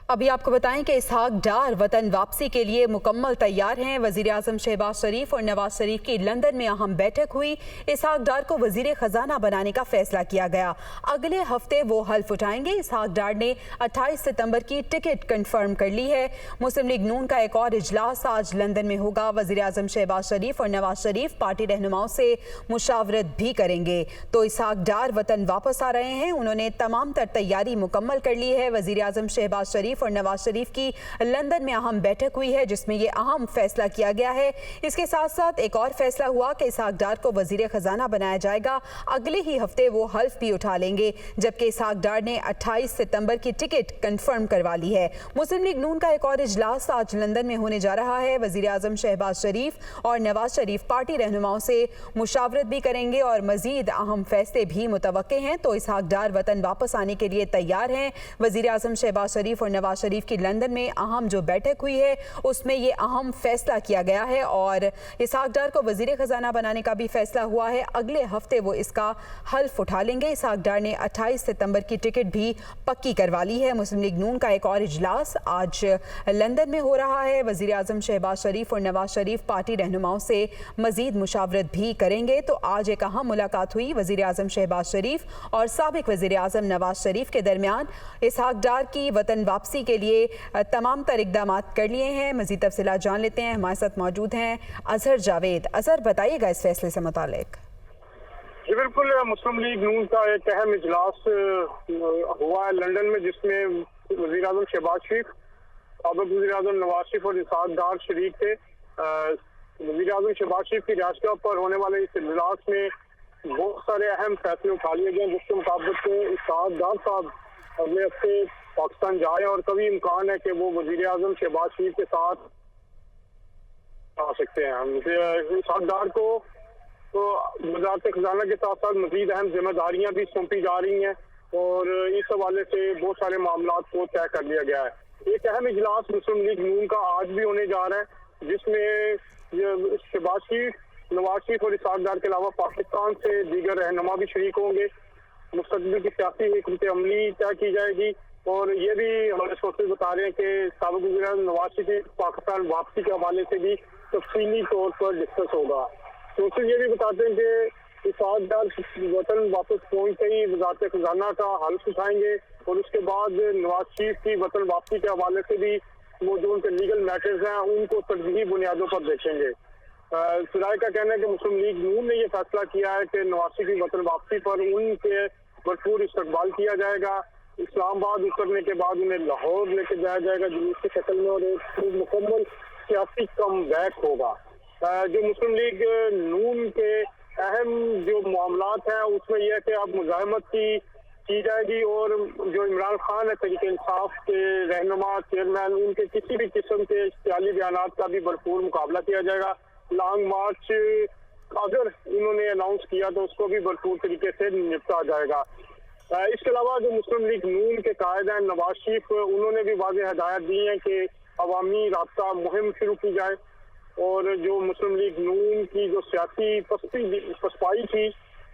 अभी आपको बताएं कि इसहाक डार वतन वापसी के लिए मुकम्मल तैयार हैं। वजीर आजम शहबाज शरीफ और नवाज शरीफ की लंदन में अहम बैठक हुई। इसहाक डार को वजीर खजाना बनाने का फैसला किया गया। अगले हफ्ते वो हल्फ उठाएंगे। इसहाक डार ने 28 सितंबर की टिकट कंफर्म कर ली है। मुस्लिम लीग नून का एक और इजलास आज लंदन में होगा। वजीर आजम शहबाज शरीफ और नवाज शरीफ पार्टी रहनुमाओं से मुशावरत भी करेंगे। तो इसहाक डार वतन वापस आ रहे हैं। उन्होंने तमाम तर तैयारी मुकम्मल कर ली है। वजीर आजम शहबाज शरीफ और नवाज शरीफ की लंदन में अहम बैठक हुई है, जिसमें यह अहम फैसला किया गया है। इसके साथ साथ एक और फैसला हुआ कि इसहाक डार को वजीर खजाना बनाया जाएगा। अगले ही हफ्ते वो हल्फ भी उठा लेंगे, जबकि इसहाक डार ने 28 सितंबर की टिकट कंफर्म करवा ली है। मुस्लिम लीग नून का एक और इजलास आज लंदन में होने जा रहा है। वजीर आजम शहबाज शरीफ और नवाज शरीफ पार्टी रहनुमाओं से मुशावरत भी करेंगे और मजीद अहम फैसले भी मुतवक्के हैं। तो इसहाक डार वतन वापस आने के लिए तैयार हैं। वजीर आजम शहबाज शरीफ और नवाज शरीफ की लंदन में अहम जो बैठक हुई है उसमें ये अहम फैसला किया गया है और इसहाक डार को वजीर खजाना बनाने का भी फैसला हुआ है। अगले हफ्ते वो इसका हल्फ उठा लेंगे। इसहाक डार ने 28 सितंबर की टिकट भी पक्की करवा ली है। मुस्लिम लीग नून का एक और इजलास आज लंदन में हो रहा है। वजीर आजम शहबाज शरीफ और नवाज शरीफ पार्टी रहनुमाओं से मजीद मुशावरत भी करेंगे। तो आज एक अहम मुलाकात हुई वजीर आजम शहबाज शरीफ और साबिक वजीर आजम नवाज शरीफ के दरमियान। इसहाक डार की वतन वापसी के लिए तमाम तर इक़दामात कर लिए हैं। मज़ीद तफ़सीलात जान लेते हैं। हमारे साथ मौजूद हैं अजहर जावेद। अजहर, बताइएगा इस फैसले से मुतालिक। जी बिल्कुल, मुस्लिम लीग नून का एक अहम इजलास हुआ है लंदन में, जिसमें वज़ीर आज़म शहबाज शरीफ, साबिक़ वज़ीर आज़म नवाज शरीफ और इसहाक डार शरीक थे। वज़ीर आज़म शहबाज शरीफ की रिहासत पर होने वाले इस इजलास में बहुत सारे अहम फैसले उठा लिए गए, जिसके मुताबिक इसहाक डार साहब अगले हफ्ते पाकिस्तान जाए और कभी इम्कान है कि वो वज़ीर आज़म शहबाज शरीफ के साथ आ सकते हैं। इसहाक डार को तो वज़ारत खजाना के साथ साथ मज़ीद अहम जिम्मेदारियां भी सौंपी जा रही हैं और इस हवाले से बहुत सारे मामलात को तय कर लिया गया है। एक अहम इजलास मुस्लिम लीग नून का आज भी होने जा रहा है, जिसमें शहबाज शरीफ, नवाज शरीफ और इसहाक डार के अलावा पाकिस्तान से दीगर रहनुमा भी शरीक होंगे। मुस्तक़बिल की सियासी हिकमत अमली तय की जाएगी और ये भी हमारे सोर्सेज बता रहे हैं कि साबिक़ वज़ीर आज़म नवाज शरीफ पाकिस्तान वापसी के हवाले से भी तफसीली तौर पर डिस्कस होगा। सोर्सेज ये भी बताते हैं कि इसहाक डार वतन वापस पहुंचते ही वज़ारत खजाना का हल्फ उठाएंगे और उसके बाद नवाज शरीफ की वतन वापसी के हवाले से भी मौजूद के लीगल मैटर्स हैं उनको तरजीही बुनियादों पर देखेंगे। सराय का कहना है कि मुस्लिम लीग नून ने यह फैसला किया है कि नवाज शरीफ की वतन वापसी पर उनके भरपूर इस्तकबाल किया जाएगा। इस्लामाबाद उतरने के बाद उन्हें लाहौर लेके जाया जाएगा जुलूस की शक्ल में और एक मुकम्मल सियासी कम बैक होगा। जो मुस्लिम लीग नून के अहम जो मामलात हैं उसमें यह है कि अब मुज़ाहमत की जाएगी और जो इमरान खान है तहरीक इंसाफ के रहनुमा चेयरमैन, उनके किसी भी किस्म के इश्तियाली बयानात का भी भरपूर मुकाबला किया जाएगा। लॉन्ग मार्च अगर उन्होंने अनाउंस किया तो उसको भी भरपूर तरीके से निपटा जाएगा। इसके अलावा जो मुस्लिम लीग नून के कायद हैं नवाज शरीफ, उन्होंने भी वाज़ेह हदायत दी हैं कि अवामी राब्ता मुहिम शुरू की जाए और जो मुस्लिम लीग नून की जो सियासी पसपाई थी,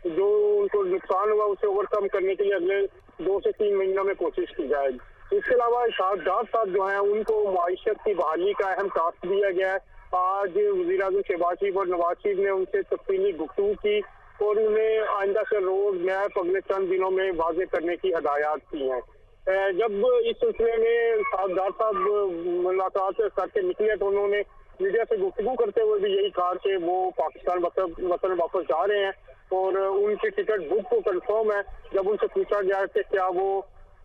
जो उनको नुकसान हुआ, उसे ओवरकम करने के लिए अगले 2 से 3 महीनों में कोशिश की जाएगी। इसके अलावा इसहाक डार साहब जो हैं उनको माईशत की बहाली का अहम टास्क दिया गया है। आज वज़ीर आज़म शहबाज शरीफ और नवाज शरीफ ने उनसे तफसीली गुफ्तगू की और उन्हें आइंदा से रोड मैप अगले चंद दिनों में वाज़ेह करने की हदायत की हैं। जब इस सिलसिले में इसहाक डार साहब मुलाकात करके निकले तो उन्होंने मीडिया से गुफ्तगू करते हुए भी यही कहा कि वो पाकिस्तान वतन वापस जा रहे हैं और उनकी टिकट बुक को कंफर्म है। जब उनसे पूछा गया कि क्या वो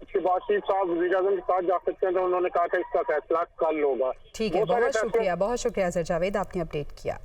शहबाज शरीफ साहब वज़ीर आज़म के साथ जा सकते हैं तो उन्होंने कहा कि इसका फैसला कल होगा। ठीक है, बहुत शुक्रिया अजहर जावेद, आपने अपडेट किया।